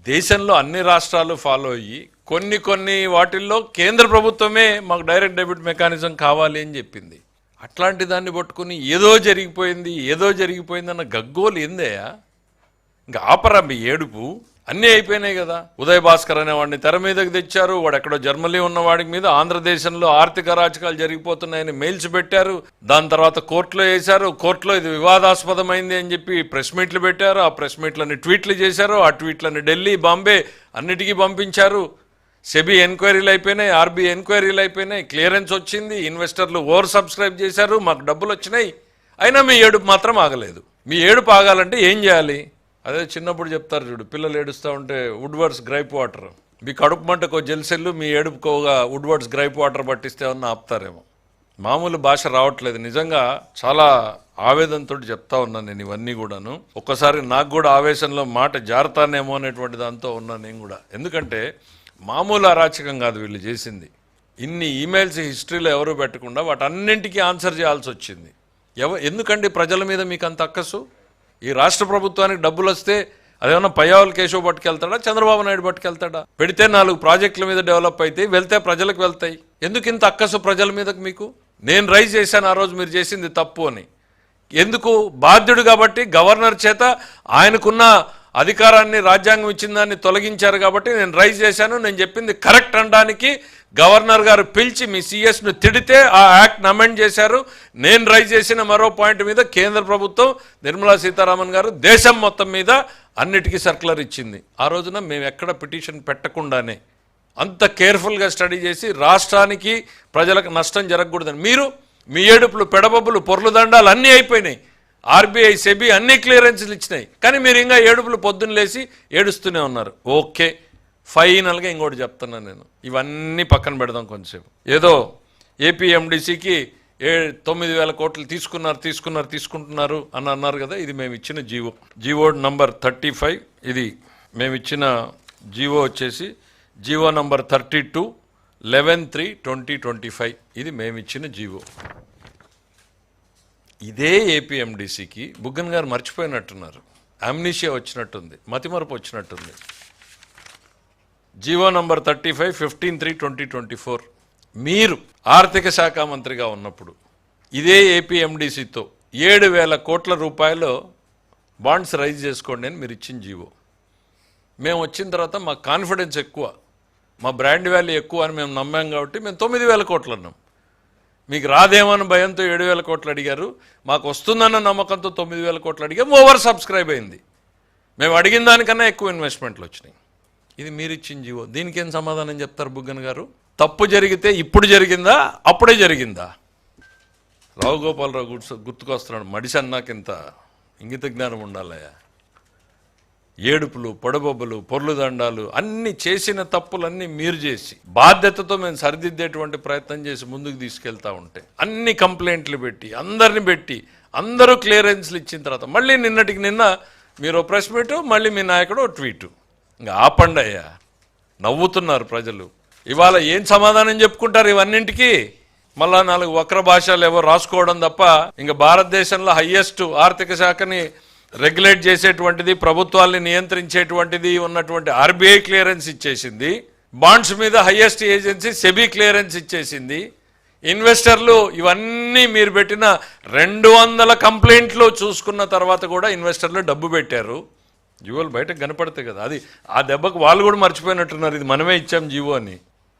దేశంలో అన్ని రాష్ట్రాలు ఫాలో అయ్యి కొన్ని వాటిల్లో కేంద్ర ప్రభుత్వమే మాకు డైరెక్ట్ డెబిట్ మెకానిజం కావాలి అని చెప్పింది. అట్లాంటి దాన్ని పట్టుకుని ఏదో జరిగిపోయింది అన్న గగ్గోలు ఏందయ్యా? ఇంకా ఆపరా మీ ఏడుపు. అన్నీ అయిపోయినాయి కదా. ఉదయ్ భాస్కర్ అనేవాడిని తెర మీదకి తెచ్చారు. వాడు ఎక్కడో జర్మనీ ఉన్నవాడికి మీద ఆంధ్రదేశంలో ఆర్థిక అరాచకాలు జరిగిపోతున్నాయని మెయిల్స్ పెట్టారు. దాని తర్వాత కోర్టులో వేశారు. కోర్టులో ఇది వివాదాస్పదమైంది అని చెప్పి ప్రెస్ మీట్లు పెట్టారు. ఆ ప్రెస్ మీట్లని ట్వీట్లు చేశారు. ఆ ట్వీట్లని ఢిల్లీ, బాంబే అన్నిటికీ పంపించారు. సెబీ ఎంక్వైరీలు అయిపోయినాయి, ఆర్బీఐ ఎంక్వైరీలు అయిపోయినాయి, క్లియరెన్స్ వచ్చింది, ఇన్వెస్టర్లు ఓవర్ సబ్స్క్రైబ్ చేశారు, మాకు డబ్బులు వచ్చినాయి. అయినా మీ ఏడుపు మాత్రం ఆగలేదు. మీ ఏడుపు ఆగాలంటే ఏం చేయాలి? అదే చిన్నప్పుడు చెప్తారు చూడు, పిల్లలు ఏడుస్తూ ఉంటే వుడ్వర్డ్స్ గ్రైప్ వాటర్, మీ కడుపు మంటకో జెల్సెల్లు, మీ ఏడుపుకోగా వుడ్వర్డ్స్ గ్రైప్ వాటర్ పట్టిస్తే ఏమన్నా ఆపుతారేమో. మామూలు భాష రావట్లేదు. నిజంగా చాలా ఆవేదనతో చెప్తా ఉన్నాను నేను ఇవన్నీ కూడాను. ఒక్కసారి నాకు కూడా ఆవేశంలో మాట జారుతానేమో అనేటువంటి దాంతో ఉన్నాను నేను కూడా. ఎందుకంటే మామూలు అరాచకం కాదు వీళ్ళు చేసింది. ఇన్ని ఈమెయిల్స్ హిస్టరీలో ఎవరు పెట్టకుండా వాటన్నింటికీ ఆన్సర్ చేయాల్సి వచ్చింది. ఎందుకండి ప్రజల మీద మీకు అంత అక్కసు? ఈ రాష్ట్ర ప్రభుత్వానికి డబ్బులు వస్తే అదేమన్నా పయ్యావుల కేశవ్ పట్టుకెళ్తాడా, చంద్రబాబు నాయుడు పట్టుకెళ్తాడా? పెడితే 4 ప్రాజెక్టుల మీద డెవలప్ అయితే వెళ్తే ప్రజలకు వెళ్తాయి. ఎందుకు ఇంత అక్కసు ప్రజల మీదకు మీకు? నేను రైజ్ చేశాను ఆ రోజు మీరు చేసింది తప్పు అని. ఎందుకు? బాధ్యుడు కాబట్టి గవర్నర్ చేత ఆయనకున్న అధికారాన్ని, రాజ్యాంగం ఇచ్చిన దాన్ని తొలగించారు కాబట్టి నేను రైజ్ చేశాను. నేను చెప్పింది కరెక్ట్ అనడానికి గవర్నర్ గారు పిలిచి మీ సిఎస్ను తిడితే ఆ యాక్ట్ని అమెండ్ చేశారు. నేను రైజ్ చేసిన మరో పాయింట్ మీద కేంద్ర ప్రభుత్వం, నిర్మలా సీతారామన్ గారు దేశం మొత్తం మీద అన్నిటికీ సర్క్యులర్ ఇచ్చింది. ఆ రోజున మేము ఎక్కడ పిటిషన్ పెట్టకుండానే అంత కేర్ఫుల్గా స్టడీ చేసి రాష్ట్రానికి, ప్రజలకు నష్టం జరగకూడదని మీరు మీ ఏడుపులు, పెడబొబ్బులు, పొర్లు దండాలు అన్నీ అయిపోయినాయి. ఆర్బీఐ, సెబీ అన్ని క్లియరెన్స్లు ఇచ్చినాయి. కానీ మీరు ఇంకా ఏడుపులు పొద్దున్న లేసి ఏడుస్తూనే ఉన్నారు. ఓకే, ఫైనల్గా ఇంకోటి చెప్తున్నాను నేను. ఇవన్నీ పక్కన పెడదాం కొంచెంసేపు. ఏదో ఏపీఎండిసికి 9,000 కోట్లు తీసుకుంటున్నారు అని అన్నారు కదా. ఇది మేము ఇచ్చిన జీవో నంబర్ 35. ఇది మేము ఇచ్చిన జీవో వచ్చేసి జీవో నంబర్ 32 11/3/2025. ఇది మేము ఇచ్చిన జీవో. ఇదే ఏపీఎండిసికి బుగ్గన్ గారు మర్చిపోయినట్టున్నారు. అమ్నీషియా వచ్చినట్టుంది, మతిమరపు వచ్చినట్టుంది. జీవో నంబర్ 35 15/3/2024 మీరు ఆర్థిక శాఖ మంత్రిగా ఉన్నప్పుడు ఇదే ఏపీఎండిసితో 7,000 కోట్ల రూపాయలు బాండ్స్ రైజ్ చేసుకోండి అని మీరు ఇచ్చిన జీవో. మేము వచ్చిన తర్వాత మా కాన్ఫిడెన్స్ ఎక్కువ, మా బ్రాండ్ వాల్యూ ఎక్కువ అని మేము నమ్మాం కాబట్టి మేము 9,000 కోట్లు అన్నాం. మీకు రాదేమని భయంతో 7,000 కోట్లు అడిగారు. మాకు వస్తుందన్న నమ్మకంతో 9,000 కోట్లు అడిగాం. ఓవర్ సబ్స్క్రైబ్ అయింది. మేము అడిగిన దానికన్నా ఎక్కువ ఇన్వెస్ట్మెంట్లు వచ్చినాయి. ఇది మీరు ఇచ్చిన జీవో. దీనికేం సమాధానం చెప్తారు బుగ్గన్ గారు? తప్పు జరిగితే ఇప్పుడు జరిగిందా, అప్పుడే జరిగిందా? రావు గోపాలరావు గుర్తుకొస్తున్నాడు. మడిసి అన్నాక ఇంత ఇంగిత జ్ఞానం ఉండాలయ్యా. ఏడుపులు, పొడబొబ్బలు, పొర్లు దండాలు అన్ని చేసిన తప్పులన్నీ మీరు చేసి బాధ్యతతో మేము సరిదిద్దేటువంటి ప్రయత్నం చేసి ముందుకు తీసుకెళ్తా ఉంటే అన్ని కంప్లైంట్లు పెట్టి అందరూ క్లియరెన్స్లు ఇచ్చిన తర్వాత మళ్ళీ నిన్నటికి నిన్న మీరు ప్రెస్ మీటు, మళ్ళీ మీ నాయకుడు ట్వీటు. ఇంకా ఆపండి అయ్యా. నవ్వుతున్నారు ప్రజలు. ఇవాళ ఏం సమాధానం చెప్పుకుంటారు ఇవన్నింటికి? మళ్ళా 4 వక్ర భాషలు ఏవో రాసుకోవడం తప్ప ఇంకా భారతదేశంలో హయ్యెస్ట్ ఆర్థిక శాఖని రెగ్యులేట్ చేసేటువంటిది, ప్రభుత్వాల్ని నియంత్రించేటువంటిది ఉన్నటువంటి ఆర్బీఐ క్లియరెన్స్ ఇచ్చేసింది. బాండ్స్ మీద హయ్యెస్ట్ ఏజెన్సీ సెబీ క్లియరెన్స్ ఇచ్చేసింది. ఇన్వెస్టర్లు ఇవన్నీ మీరు పెట్టిన 200 కంప్లైంట్లు చూసుకున్న తర్వాత కూడా ఇన్వెస్టర్లు డబ్బు పెట్టారు. జీవోలు బయటకు కనపడతాయి కదా. అది ఆ దెబ్బకు వాళ్ళు కూడా మర్చిపోయినట్టున్నారు. ఇది మనమే ఇచ్చాం జీవో అని.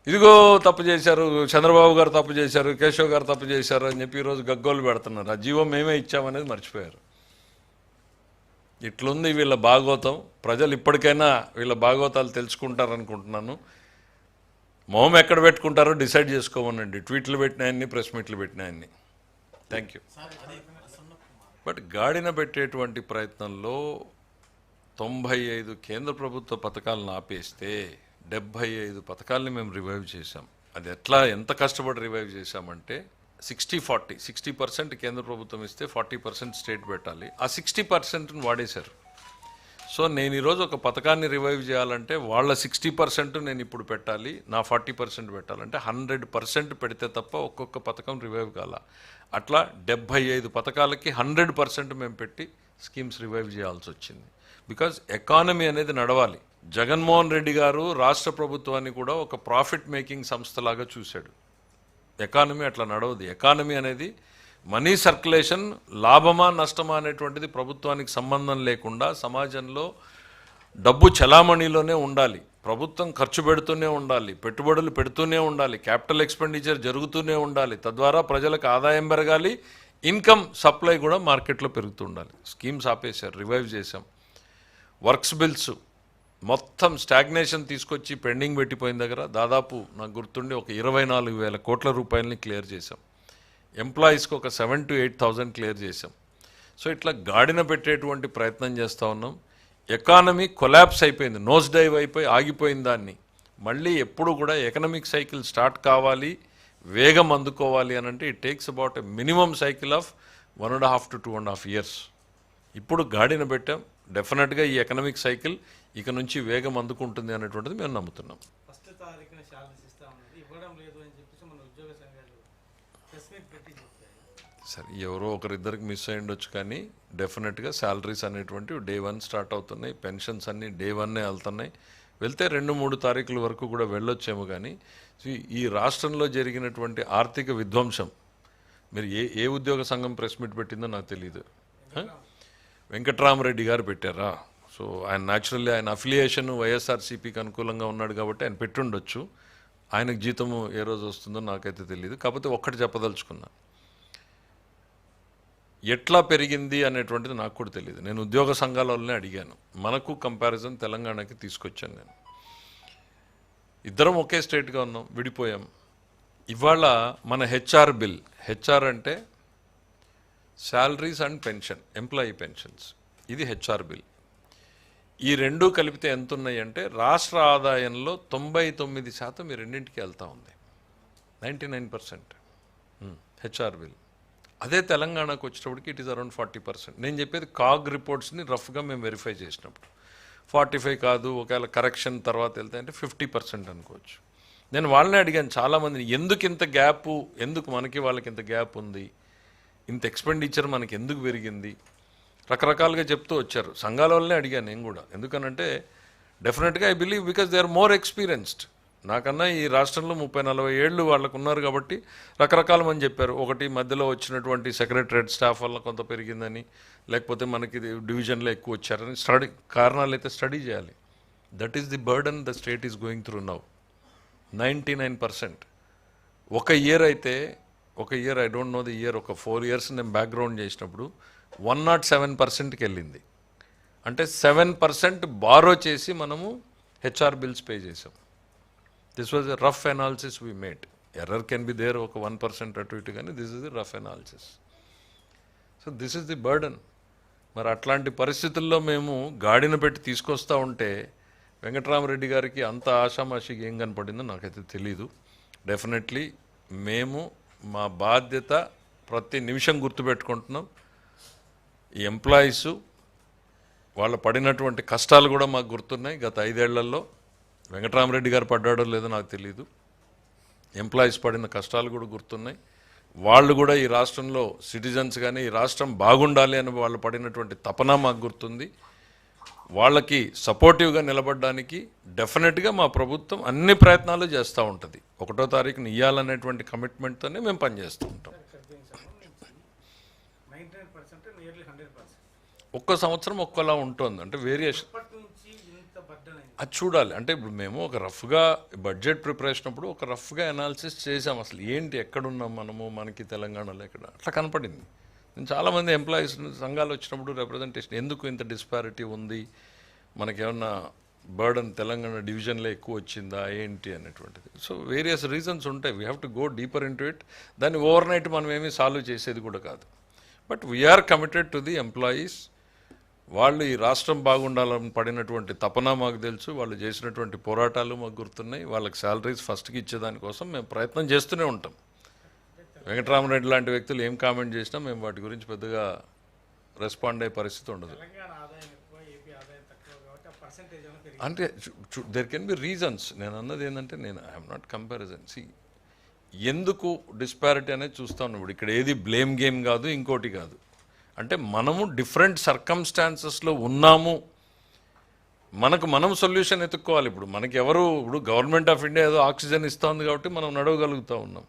ఇదిగో తప్పు చేశారు, చంద్రబాబు గారు తప్పు చేశారు, కేశవ్ గారు తప్పు చేశారు అని చెప్పి ఈరోజు గగ్గోలు పెడుతున్నారు. ఆ జీవో మేమే ఇచ్చామనేది మర్చిపోయారు. ఇట్లుంది వీళ్ళ భాగవతం. ప్రజలు ఇప్పటికైనా వీళ్ళ భాగవతాలు తెలుసుకుంటారనుకుంటున్నాను. మొహం ఎక్కడ పెట్టుకుంటారో డిసైడ్ చేసుకోమనండి. ట్వీట్లు పెట్టినాయన్ని, ప్రెస్ మీట్లు పెట్టినాయన్ని. Thank you. బట్ గాడిన పెట్టేటువంటి ప్రయత్నంలో 95 కేంద్ర ప్రభుత్వ పథకాలను ఆపేస్తే 75 పథకాలని మేము రివైవ్ చేశాం. అది ఎంత కష్టపడి రివైవ్ చేశామంటే 60-40, 60% కేంద్ర ప్రభుత్వం ఇస్తే 40% స్టేట్ పెట్టాలి. ఆ 60%ని వాడేశారు. సో నేను ఈరోజు ఒక పథకాన్ని రివైవ్ చేయాలంటే వాళ్ళ 60% నేను ఇప్పుడు పెట్టాలి, నా 40% పెట్టాలంటే 100% పెడితే తప్ప ఒక్కొక్క పథకం రివైవ్ కాల. అట్లా 75 పథకాలకి 100% మేము పెట్టి స్కీమ్స్ రివైవ్ చేయాల్సి వచ్చింది. బికాజ్ ఎకానమీ అనేది నడవాలి. జగన్మోహన్ రెడ్డి గారు రాష్ట్ర ప్రభుత్వాన్ని కూడా ఒక ప్రాఫిట్ మేకింగ్ సంస్థలాగా చూశాడు. ఎకానమీ అట్లా నడవదు. ఎకానమీ అనేది మనీ సర్క్యులేషన్, లాభమా నష్టమా అనేటువంటిది ప్రభుత్వానికి సంబంధం లేకుండా సమాజంలో డబ్బు చలామణిలోనే ఉండాలి. ప్రభుత్వం ఖర్చు పెడుతూనే ఉండాలి, పెట్టుబడులు పెడుతూనే ఉండాలి, క్యాపిటల్ ఎక్స్పెండిచర్ జరుగుతూనే ఉండాలి. తద్వారా ప్రజలకు ఆదాయం పెరగాలి, ఇన్కమ్ సప్లై కూడా మార్కెట్లో పెరుగుతూ ఉండాలి. స్కీమ్స్ ఆపేశారు, రివైవ్ చేశాం. వర్క్స్ బిల్స్ మొత్తం స్టాగ్నేషన్ తీసుకొచ్చి పెండింగ్ పెట్టిపోయిన దగ్గర దాదాపు నాకు గుర్తుండి ఒక 24,000 కోట్ల రూపాయలని క్లియర్ చేశాం. ఎంప్లాయీస్కి ఒక 7,000 to 8,000 క్లియర్ చేశాం. సో ఇట్లా గాడిన పెట్టేటువంటి ప్రయత్నం చేస్తూ ఉన్నాం. ఎకానమీ కొలాప్స్ అయిపోయింది, నోస్ డైవ్ అయిపోయి ఆగిపోయిన దాన్ని మళ్ళీ ఎప్పుడు కూడా ఎకనామిక్ సైకిల్ స్టార్ట్ కావాలి, వేగం అందుకోవాలి అని అంటే it takes about a minimum cycle of 1.5 to 2.5 years. ఇప్పుడు గాడిన పెట్టాం. డెఫినెట్గా ఈ ఎకనామిక్ సైకిల్ ఇక నుంచి వేగం అందుకుంటుంది అనేటువంటిది మేము నమ్ముతున్నాం. ఫస్ట్ తారీఖున శాలరీస్ ఇస్తా ఉన్నది, ఇవ్వడం లేదు అని చెప్పేసి మన ఉద్యోగ సంఘాలు ప్రెస్ మీట్ పెట్టి చెప్తాయి. సరే, ఎవరో ఒకరిద్దరికి మిస్ అయ్యి ఉండొచ్చు, కానీ డెఫినెట్గా శాలరీస్ అనేటువంటివి Day 1 స్టార్ట్ అవుతున్నాయి. పెన్షన్స్ అన్నీ Day 1 వెళ్తున్నాయి. వెళ్తే 2-3 తారీఖుల వరకు కూడా వెళ్ళొచ్చేమో. కానీ ఈ రాష్ట్రంలో జరిగినటువంటి ఆర్థిక విధ్వంసం, మీరు ఏ ఉద్యోగ సంఘం ప్రెస్ మీట్ పెట్టిందో నాకు తెలియదు. వెంకట్రామరెడ్డి గారు పెట్టారా? సో ఆయన న్యాచురల్లీ ఆయన అఫిలియేషన్ వైఎస్ఆర్సీపీకి అనుకూలంగా ఉన్నాడు కాబట్టి ఆయన పెట్టుండొచ్చు. ఆయనకు జీతము ఏ రోజు వస్తుందో నాకైతే తెలియదు. కాకపోతే ఒక్కటి చెప్పదలుచుకున్నా, ఎట్లా పెరిగింది అనేటువంటిది నాకు కూడా తెలియదు. నేను ఉద్యోగ సంఘాల వాళ్ళనే అడిగాను. మనకు కంపారిజన్ తెలంగాణకి తీసుకొచ్చాను నేను. ఇద్దరం ఒకే స్టేట్గా ఉన్నాం, విడిపోయాం. ఇవాళ మన హెచ్ఆర్ బిల్, హెచ్ఆర్ అంటే salaries and pension, employee pensions, ఇది హెచ్ఆర్ బిల్. ఈ రెండూ కలిపితే ఎంత ఉన్నాయి అంటే రాష్ట్ర ఆదాయంలో 99% ఈ రెండింటికి వెళ్తూ ఉంది. 99% హెచ్ఆర్ బిల్. అదే తెలంగాణకు వచ్చేటప్పటికి ఇట్ ఈస్ అరౌండ్ 40%. నేను చెప్పేది కాగ్ రిపోర్ట్స్ని రఫ్గా మేము వెరిఫై చేసినప్పుడు 45 కాదు, ఒకవేళ కరెక్షన్ తర్వాత వెళ్తే అంటే 50% అనుకోవచ్చు. నేను వాళ్ళనే అడిగాను చాలామందిని, ఎందుకు ఇంత గ్యాపు, ఎందుకు మనకి వాళ్ళకి ఇంత గ్యాప్ ఉంది, ఇంత ఎక్స్పెండిచర్ మనకి ఎందుకు పెరిగింది, రకరకాలుగా చెప్తూ వచ్చారు. సంఘాల వల్లనే అడిగాను నేను కూడా. ఎందుకనంటే డెఫినెట్గా I believe because they are more experienced. నాకన్నా ఈ రాష్ట్రంలో 30-40 ఏళ్ళు వాళ్ళకు ఉన్నారు కాబట్టి రకరకాల మంది చెప్పారు. ఒకటి మధ్యలో వచ్చినటువంటి సెక్రటరేట్ స్టాఫ్ వల్ల కొంత పెరిగిందని, లేకపోతే మనకి డివిజన్లో ఎక్కువ వచ్చారని కారణాలు అయితే స్టడీ చేయాలి. That is the burden the state is going through now. 99%. ఒక ఇయర్ అయితే, ఒక year I don't know the year, ఒక 4 years నేను బ్యాక్గ్రౌండ్ చేసినప్పుడు 107%కి వెళ్ళింది. అంటే 7% బారో చేసి మనము హెచ్ఆర్ బిల్స్ పే చేసాం. This was a rough analysis we made. Error can be there, ఒక 1% అటు ఇటు, కానీ this is the rough analysis. So this is the burden. మరి అట్లాంటి పరిస్థితుల్లో మేము గాడిన పెట్టి తీసుకొస్తూ ఉంటే వెంకట్రామరెడ్డి గారికి అంత ఆషామాషికి ఏం కనపడిందో నాకైతే తెలీదు. డెఫినెట్లీ మేము మా బాధ్యత ప్రతి నిమిషం గుర్తుపెట్టుకుంటున్నాం. ఈ ఎంప్లాయీసు వాళ్ళు పడినటువంటి కష్టాలు కూడా మాకు గుర్తున్నాయి. గత 5 ఏళ్లలో వెంకట్రామరెడ్డి గారు పడ్డాడో లేదో నాకు తెలియదు. ఎంప్లాయీస్ పడిన కష్టాలు కూడా గుర్తున్నాయి. వాళ్ళు కూడా ఈ రాష్ట్రంలో సిటిజన్స్ కానీ ఈ రాష్ట్రం బాగుండాలి అని వాళ్ళు పడినటువంటి తపన మాకు గుర్తుంది. వాళ్ళకి సపోర్టివ్గా నిలబడడానికి డెఫినెట్గా మా ప్రభుత్వం అన్ని ప్రయత్నాలు చేస్తూ ఉంటుంది. 1వ తారీఖున ఇవ్వాలనేటువంటి కమిట్మెంట్తోనే మేము పనిచేస్తూ ఉంటాం. ఒక్క సంవత్సరం ఒక్కలా ఉంటుంది, అంటే వేరియేషన్ అది చూడాలి. అంటే ఇప్పుడు మేము ఒక రఫ్గా బడ్జెట్ ప్రిపరేషన్ అప్పుడు ఒక రఫ్గా అనాలిసిస్ చేసాం. అసలు ఏంటి, ఎక్కడున్నాం మనము, మనకి తెలంగాణలో ఎక్కడ, అట్లా కనపడింది. నేను చాలామంది ఎంప్లాయీస్ సంఘాలు వచ్చినప్పుడు రిప్రజెంటేషన్, ఎందుకు ఇంత డిస్పారిటీ ఉంది, మనకేమన్నా బర్డన్ తెలంగాణ డివిజన్లో ఎక్కువ వచ్చిందా ఏంటి అనేటువంటిది. సో వేరియస్ రీజన్స్ ఉంటాయి. We have to go deeper into it. దాన్ని ఓవర్ నైట్ మనం ఏమీ సాల్వ్ చేసేది కూడా కాదు. But we're committed to the employees. వాళ్ళు ఈ రాష్ట్రం బాగుండాలని పడినటువంటి తపన మాకు తెలుసు. వాళ్ళు చేసినటువంటి పోరాటాలు మాకు గుర్తున్నాయి. వాళ్ళకి శాలరీస్ ఫస్ట్కి ఇచ్చేదానికోసం మేము ప్రయత్నం చేస్తూనే ఉంటాం. వెంకట్రామరెడ్డి లాంటి వ్యక్తులు ఏం కామెంట్ చేసినా మేము వాటి గురించి పెద్దగా రెస్పాండ్ అయ్యే పరిస్థితి ఉండదు. అంటే దెర్ కెన్ బి రీజన్స్. నేను అన్నది ఏంటంటే, నేను ఐఎమ్ నాట్ కంపారిజన్. ఎందుకు డిస్పారిటీ అనేది చూస్తా ఉన్నాం. ఇప్పుడు ఇక్కడ ఏది బ్లేమ్ గేమ్ కాదు, ఇంకోటి కాదు. అంటే మనము డిఫరెంట్ సర్కమ్స్టాన్సెస్లో ఉన్నాము, మనకు మనం సొల్యూషన్ ఎత్తుక్కోవాలి. ఇప్పుడు మనకి ఇప్పుడు గవర్నమెంట్ ఆఫ్ ఇండియా ఏదో ఆక్సిజన్ ఇస్తుంది కాబట్టి మనం నడవగలుగుతూ ఉన్నాం.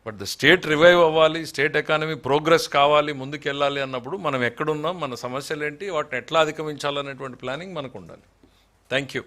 బట్ ద స్టేట్ రివైవ్ అవ్వాలి, స్టేట్ ఎకానమీ ప్రోగ్రెస్ కావాలి, ముందుకెళ్ళాలి అన్నప్పుడు మనం ఎక్కడున్నాం, మన సమస్యలు ఏంటి, వాటిని ఎట్లా అధిగమించాలనేటువంటి ప్లానింగ్ మనకు ఉండాలి. Thank you.